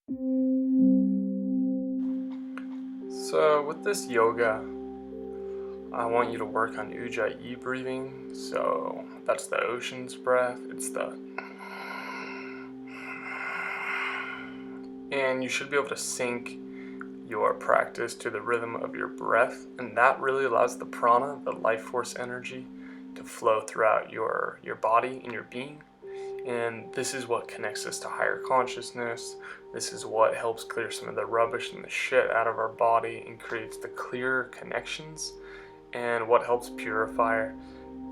So with this yoga, I want you to work on Ujjayi breathing. So that's the ocean's breath. And you should be able to sync your practice to the rhythm of your breath, and that really allows the prana, the life force energy, to flow throughout your body and your being. And this is what connects us to higher consciousness. This is what helps clear some of the rubbish and the shit out of our body and creates the clear connections, and what helps purify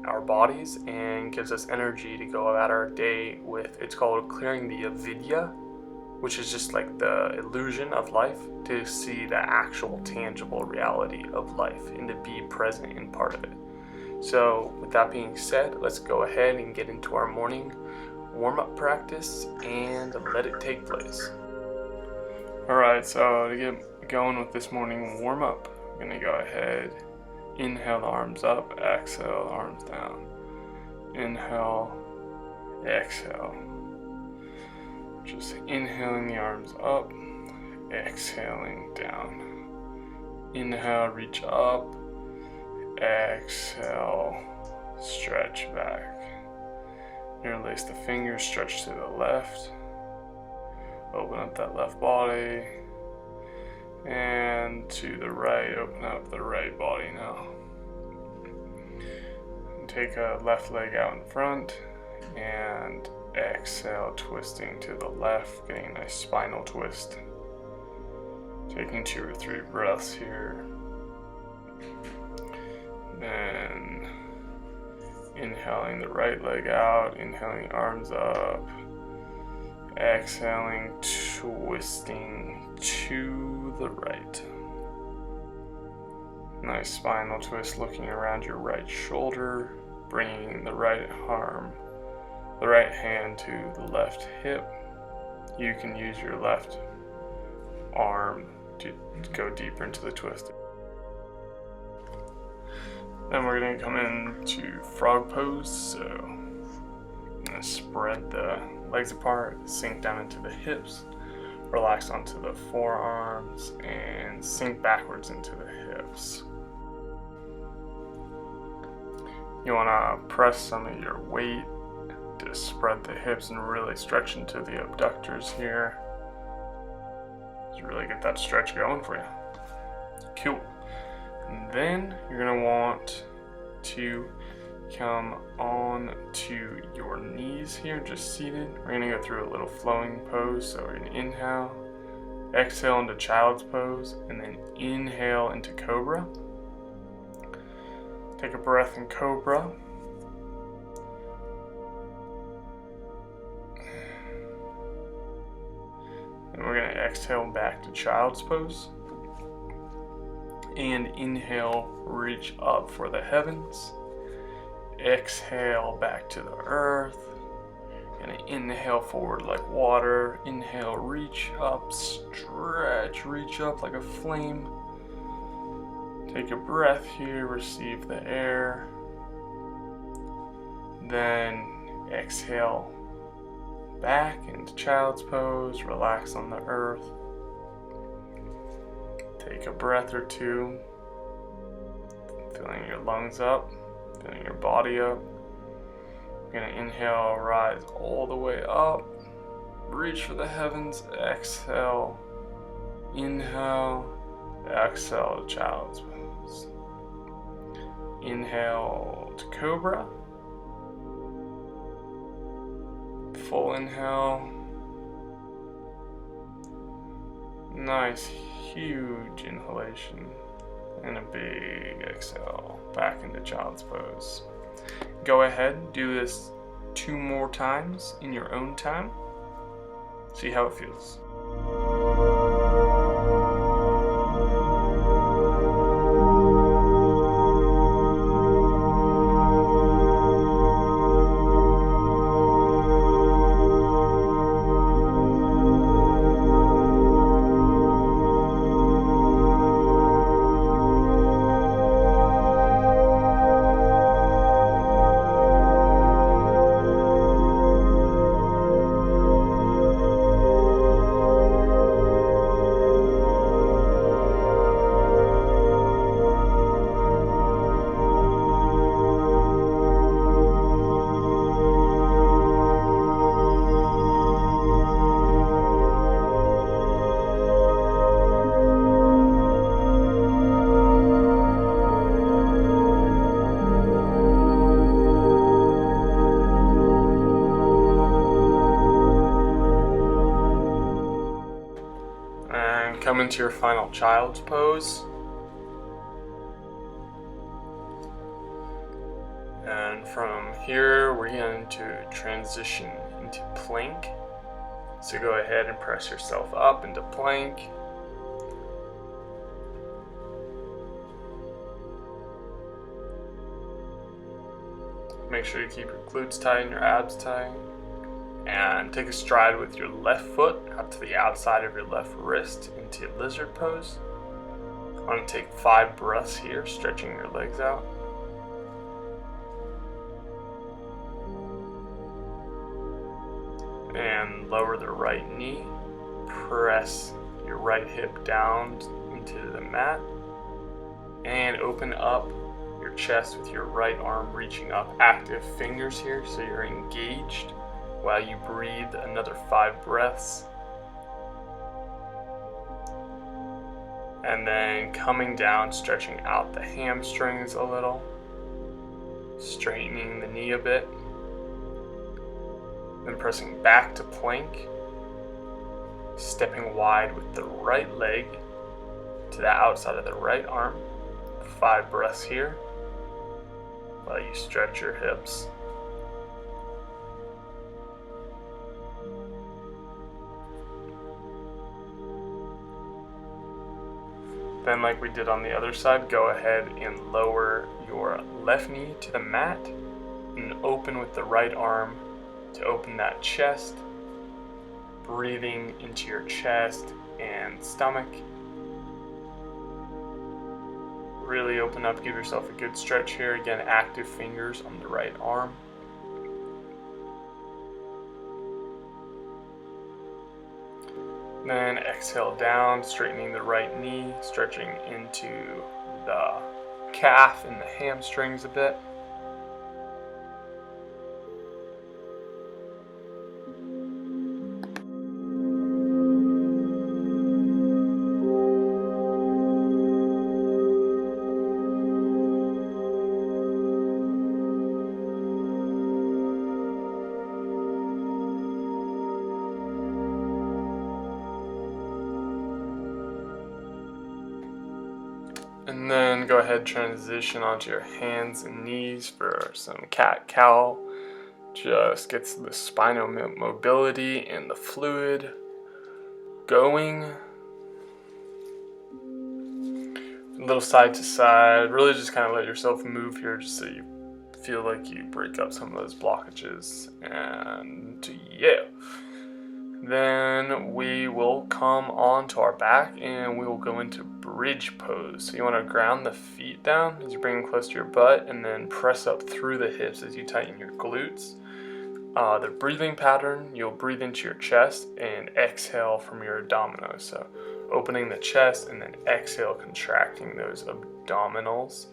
our bodies and gives us energy to go about our day with. It's called clearing the avidya, which is just like the illusion of life, to see the actual tangible reality of life and to be present in part of it. So with that being said, let's go ahead and get into our morning warm-up practice and let it take place. Alright, so to get going with this morning warm-up, I'm going to go ahead, inhale the arms up, exhale the arms down. Inhale, exhale. Just inhaling the arms up, exhaling down. Inhale, reach up, exhale, stretch back. Interlace the fingers, stretch to the left. Open up that left body. And to the right, open up the right body now. And take a left leg out in front and exhale, twisting to the left, getting a nice spinal twist. Taking 2 or 3 breaths here. Then inhaling the right leg out, inhaling the arms up, exhaling, twisting to the right. Nice spinal twist, looking around your right shoulder, bringing the right arm, the right hand to the left hip. You can use your left arm to go deeper into the twist. Then we're going to come into frog pose. So I'm going to spread the legs apart, sink down into the hips, relax onto the forearms, and sink backwards into the hips. You want to press some of your weight to spread the hips and really stretch into the abductors here. Just really get that stretch going for you. Cool. And then you're going to want to come on to your knees here, just seated. We're going to go through a little flowing pose. So we're going to inhale, exhale into child's pose, and then inhale into cobra. Take a breath in cobra. And we're going to exhale back to child's pose. And inhale, reach up for the heavens. Exhale back to the earth. Gonna inhale forward like water. Inhale, reach up, stretch, reach up like a flame. Take a breath here, receive the air. Then exhale back into child's pose, relax on the earth. Take a breath or two, filling your lungs up, filling your body up. You're going to inhale, rise all the way up, reach for the heavens, exhale, inhale, exhale to child's pose. Inhale to cobra, full inhale, nice huge inhalation, and a big exhale back into child's pose. Go ahead, do this 2 more times in your own time. See how it feels. come into your final child's pose. And from here, we're going to transition into plank. So go ahead and press yourself up into plank. Make sure you keep your glutes tight and your abs tight. And take a stride with your left foot up to the outside of your left wrist into lizard pose. I'm going to take 5 breaths here, stretching your legs out. And lower the right knee. Press your right hip down into the mat. And open up your chest with your right arm reaching up. Active fingers here, so you're engaged while you breathe another 5 breaths. And then coming down, stretching out the hamstrings a little. Straightening the knee a bit. Then pressing back to plank. Stepping wide with the right leg to the outside of the right arm. 5 breaths here while you stretch your hips. Then, like we did on the other side, go ahead and lower your left knee to the mat and open with the right arm to open that chest, breathing into your chest and stomach. Really open up, give yourself a good stretch here. Again, active fingers on the right arm. Then exhale down, straightening the right knee, stretching into the calf and the hamstrings a bit. And then go ahead, transition onto your hands and knees for some cat-cow. Just gets the spinal mobility and the fluid going. A little side to side. Really just kind of let yourself move here just so you feel like you break up some of those blockages. And yeah. Then we will come onto our back and we will go into bridge pose. So you want to ground the feet down as you bring them close to your butt and then press up through the hips as you tighten your glutes. The breathing pattern, you'll breathe into your chest and exhale from your abdominals. So opening the chest and then exhale, contracting those abdominals.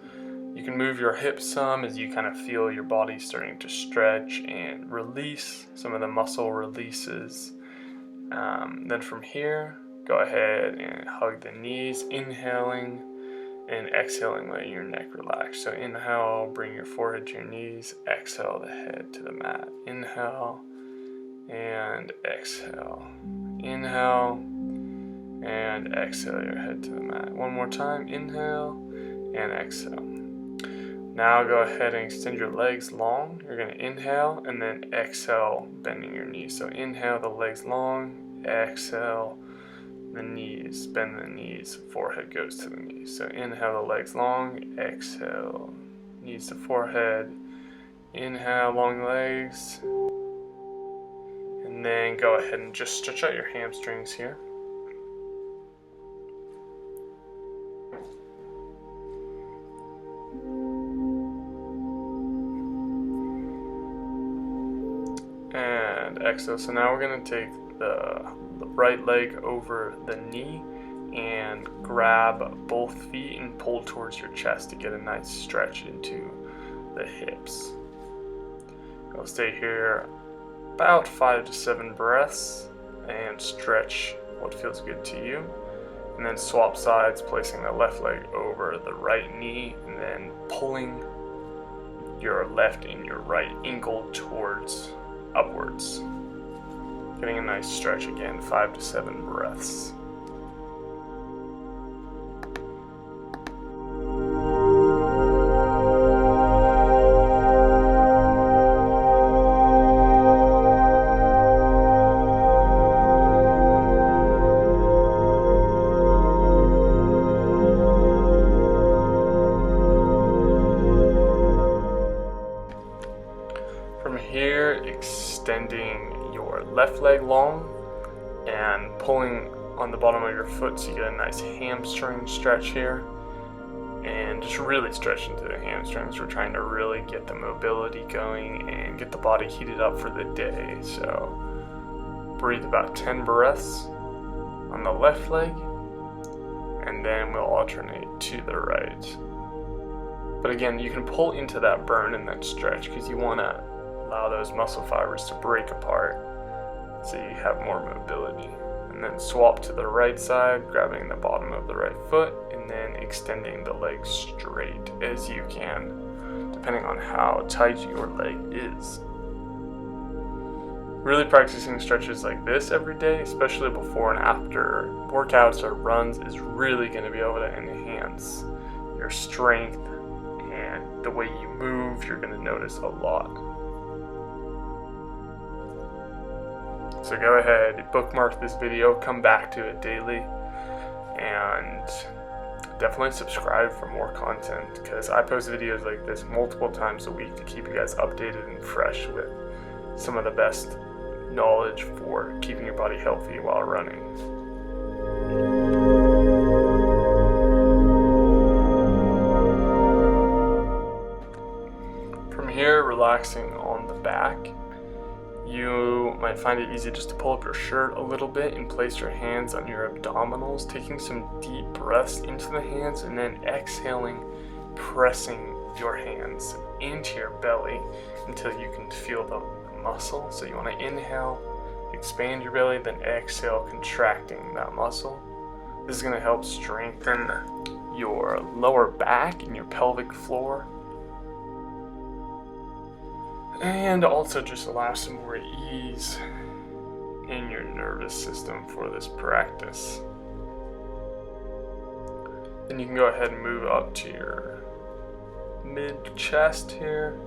You can move your hips some as you kind of feel your body starting to stretch and release some of the muscle releases. Then from here, go ahead and hug the knees, inhaling and exhaling, letting your neck relax. So inhale, bring your forehead to your knees, exhale the head to the mat. Inhale and exhale. Inhale and exhale your head to the mat. One more time, inhale and exhale. Now go ahead and extend your legs long. You're going to inhale and then exhale, bending your knees. So inhale the legs long, exhale the knees, bend the knees, forehead goes to the knees. So inhale the legs long, exhale, knees to forehead, inhale long legs, and then go ahead and just stretch out your hamstrings here. And exhale. So now we're going to take the right leg over the knee and grab both feet and pull towards your chest to get a nice stretch into the hips. I'll stay here about 5 to 7 breaths and stretch what feels good to you. And then swap sides, placing the left leg over the right knee and then pulling your left and your right ankle towards upwards. Getting a nice stretch again, 5 to 7 breaths. left leg long and pulling on the bottom of your foot so you get a nice hamstring stretch here. And just really stretch into the hamstrings. We're trying to really get the mobility going and get the body heated up for the day. So breathe about 10 breaths on the left leg, and then we'll alternate to the right. But again, you can pull into that burn and that stretch because you want to allow those muscle fibers to break apart so you have more mobility. And then swap to the right side, grabbing the bottom of the right foot, and then extending the leg straight as you can, depending on how tight your leg is. Really practicing stretches like this every day, especially before and after workouts or runs, is really going to be able to enhance your strength and the way you move. You're going to notice a lot. So go ahead, bookmark this video, come back to it daily, and definitely subscribe for more content because I post videos like this multiple times a week to keep you guys updated and fresh with some of the best knowledge for keeping your body healthy while running. From here, relaxing on the back. You might find it easy just to pull up your shirt a little bit and place your hands on your abdominals, taking some deep breaths into the hands and then exhaling, pressing your hands into your belly until you can feel the muscle. So you want to inhale, expand your belly, then exhale, contracting that muscle. This is going to help strengthen your lower back and your pelvic floor, and also just allow some more ease in your nervous system for this practice. Then you can go ahead and move up to your mid-chest here.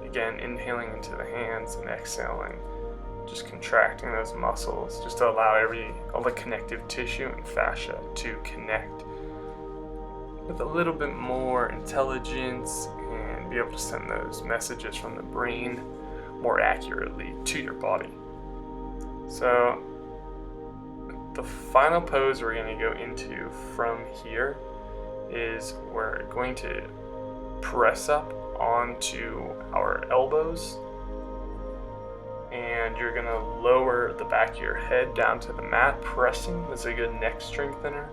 Again, inhaling into the hands and exhaling, just contracting those muscles just to allow all the connective tissue and fascia to connect with a little bit more intelligence and be able to send those messages from the brain more accurately to your body. So the final pose we're going to go into from here is we're going to press up onto our elbows, and you're going to lower the back of your head down to the mat, pressing. This is a good neck strengthener.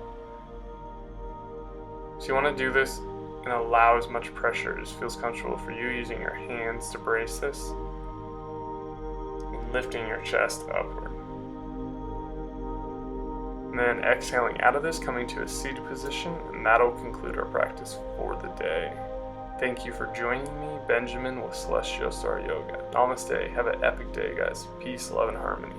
So you want to do this and allow as much pressure as feels comfortable for you, using your hands to brace this and lifting your chest upward. And then exhaling out of this, coming to a seated position, and that'll conclude our practice for the day. Thank you for joining me, Benjamin with Celestial Star Yoga. Namaste. Have an epic day, guys. Peace, love, and harmony.